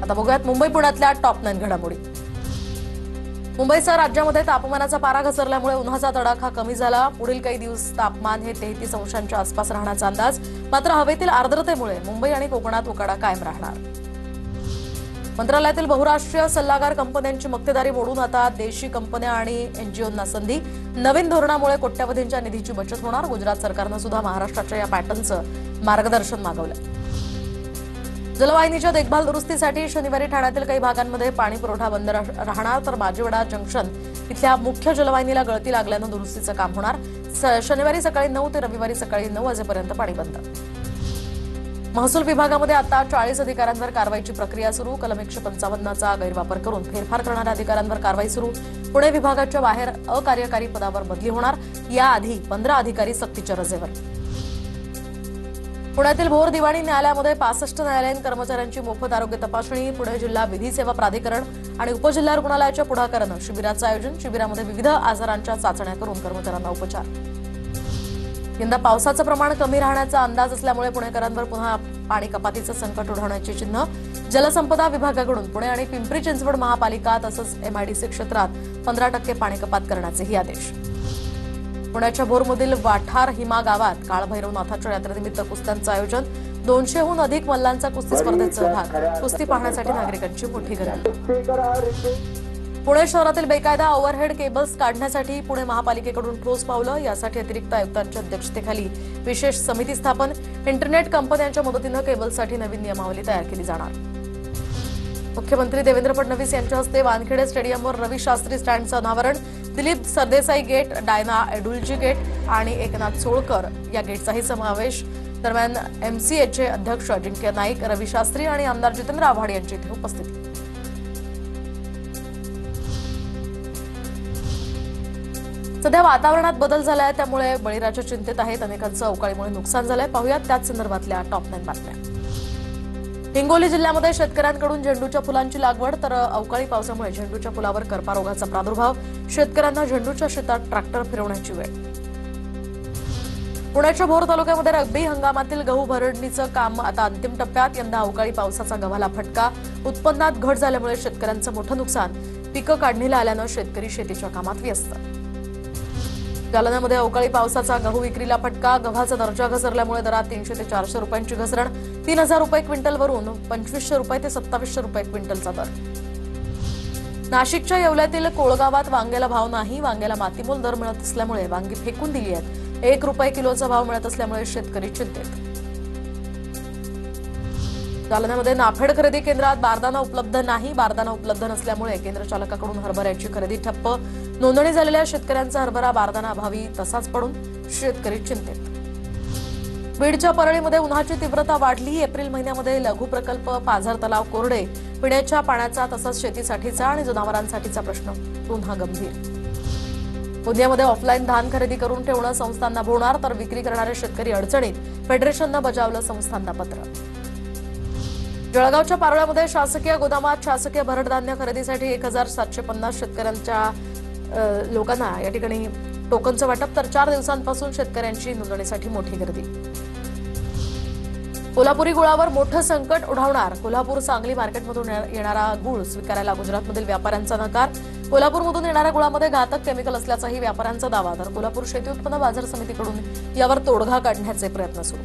आता बघूयात मुंबई पुण्यातल्या टॉप 9 घडामोडी। मुंबईसह राज्यामध्ये तापमानाचा पारा घसरल्यामुळे उन्हाचा तडाखा कमी झाला। पुढील काही दिवस तापमान हे 33 अंशांच्या आसपास राहण्याचा अंदाज। मात्र हवेतील आर्द्रतेमुळे मुंबई आणि कोकणात उकाडा कायम राहणार। मंत्रालयातील बहुराष्ट्रीय सल्लागार कंपन्यांची मक्तेदारी मोडून आता देशी कंपन्या आणि एनजीओंना संधी। नवीन धोरणामुळे कोट्यवधींच्या निधीची बचत होणार। गुजरात सरकारनं सुद्धा महाराष्ट्राच्या या पॅटर्नचं मार्गदर्शन मागवलं। जलवाहिनीच्या देखभाल दुरुस्तीसाठी शनिवारी ठाण्यातील काही भागांमध्ये पाणी पुरवठा बंद राहणार, तर बाजीवडा जंक्शन इथल्या मुख्य जलवाहिनीला गळती लागल्यानं दुरुस्तीचं काम होणार। शनिवारी सकाळी 9 ते रविवारी सकाळी 9 वाजेपर्यंत पाणी बंद। महसूल विभागामध्ये आता 40 अधिकाऱ्यांवर कारवाईची प्रक्रिया सुरू। कलम 155चा गैरवापर करून फेरफार करणाऱ्या अधिकाऱ्यांवर कारवाई सुरू। पुणे विभागाच्या बाहेर अकार्यकारी पदावर बदली होणार। याआधी 15 अधिकारी सक्तीच्या रजेवर। पुण्यातील भोर दिवाणी न्यायालयामध्ये 65 न्यायालयीन कर्मचाऱ्यांची मोफत आरोग्य तपासणी। पुणे जिल्हा विधी सेवा प्राधिकरण आणि उपजिल्हा रुग्णालयाच्या पुढाकारानं शिबिराचं आयोजन। शिबिरामध्ये विविध आजारांच्या चाचण्या करून कर्मचाऱ्यांना उपचार। यंदा पावसाचं प्रमाण कमी राहण्याचा अंदाज असल्यामुळे पुणेकरांवर पुन्हा पाणी कपातीचं संकट ओढवण्याची चिन्ह। जलसंपदा विभागाकडून पुणे आणि पिंपरी चिंचवड महापालिका तसंच एमआयडीसी क्षेत्रात 15% पाणी कपात करण्याचेही आदेश। पुण्याच्या भोरमधील वाठार हिमा गावात काळभैरवनाथाच्या यात्रेनिमित्त कुस्त्यांचं आयोजन। 200हून अधिक मल्लांचा कुस्ती स्पर्धेत सहभाग। कुस्ती पाहण्यासाठी नागरिकांची मोठी गर्दी। पुणे शहरातील बेकायदा ओव्हरहेड केबल्स काढण्यासाठी पुणे महापालिकेकडून ठोस पावलं। यासाठी अतिरिक्त आयुक्तांच्या अध्यक्षतेखाली विशेष समिती स्थापन। इंटरनेट कंपन्यांच्या मदतीनं केबल्ससाठी नवीन नियमावली तयार केली जाणार। मुख्यमंत्री देवेंद्र फडणवीस यांच्या हस्ते वानखेडे स्टेडियमवर रवी शास्त्री स्टँडचं अनावरण। दिलीप सरदेसाई गेट, डायना एडुलजी गेट आणि एकनाथ सोळकर या गेटचाही समावेश। दरम्यान एमसीएचे अध्यक्ष अजिंक्य नाईक, रवी शास्त्री आणि आमदार जितेंद्र आव्हाड यांची इथे उपस्थिती। सध्या वातावरणात बदल झालाय, त्यामुळे बळीराजा चिंतेत आहेत। अनेकांचं अवकाळीमुळे नुकसान झालंय। पाहूयात त्याच संदर्भातल्या टॉप 9 बातम्या। हिंगोली जिल्ह्यामध्ये शेतकऱ्यांकडून झेंडूच्या फुलांची लागवड, तर अवकाळी पावसामुळे झेंडूच्या फुलावर करपा रोगाचा प्रादुर्भाव। शेतकऱ्यांना झेंडूच्या शेतात ट्रॅक्टर फिरवण्याची वेळ। पुण्याच्या भोर तालुक्यामध्ये रब्बी हंगामातील गहू भरडणीचं काम आता अंतिम टप्प्यात। यंदा अवकाळी पावसाचा गव्हाला फटका। उत्पन्नात घट झाल्यामुळे शेतकऱ्यांचं मोठं नुकसान। पिकं काढणीला आल्यानं शेतकरी शेतीच्या कामात व्यस्त। जालन्यामध्ये अवकाळी पावसाचा गहू विक्रीला फटका। गव्हाचा दर्जा घसरल्यामुळे दरात 300 ते 400 रुपयांची घसरण। 3000 रुपये क्विंटलवरून 2500 रुपये ते 2700 रुपये क्विंटलचा दर। नाशिकच्या येवल्यातील कोळगावात वांग्याला भाव नाही। वांग्याला मातीमोल दर मिळत असल्यामुळे वांगी फेकून दिली आहेत। 1 रुपये किलोचा भाव मिळत असल्यामुळे शेतकरी चिंतेत। जालन्यामध्ये नाफेड खरेदी केंद्रात बारदाना उपलब्ध नाही। बारदाना उपलब्ध नसल्यामुळे केंद्र चालकाकडून हरभऱ्याची खरेदी ठप्प। नोंदणी झालेल्या शेतकऱ्यांचा हरभरा बारदाना अभावी तसाच पडून शेतकरी चिंतेत। बीडच्या परळीमध्ये उन्हाची तीव्रता वाढली। एप्रिल महिन्यामध्ये लघु प्रकल्प, पाझर तलाव कोरडे। पिण्याच्या पाण्याचा तसंच शेतीसाठीचा आणि जनावरांसाठीचा प्रश्न पुन्हा गंभीर। गोंदियामध्ये ऑफलाईन धान खरेदी करून ठेवणं संस्थांना भोवणार, तर विक्री करणारे शेतकरी अडचणीत। फेडरेशननं बजावलं संस्थांना पत्र। जळगावच्या पारोळ्यामध्ये शासकीय गोदामात शासकीय भरडधान्य खरेदीसाठी 1750 शेतकऱ्यांच्या लोकांना या ठिकाणी टोकनचं वाटप, तर 4 दिवसांपासून शेतकऱ्यांची नोंदणीसाठी मोठी गर्दी। कोल्हापुरी गुळावर मोठं संकट ओढवणार। कोल्हापूर सांगली मार्केटमधून येणारा गुळ स्वीकारायला गुजरातमधील व्यापाऱ्यांचा नकार। कोल्हापूरमधून येणाऱ्या गुळामध्ये घातक केमिकल असल्याचाही व्यापाऱ्यांचा दावा, तर कोल्हापूर शेती उत्पन्न बाजार समितीकडून यावर तोडगा काढण्याचे प्रयत्न सुरू।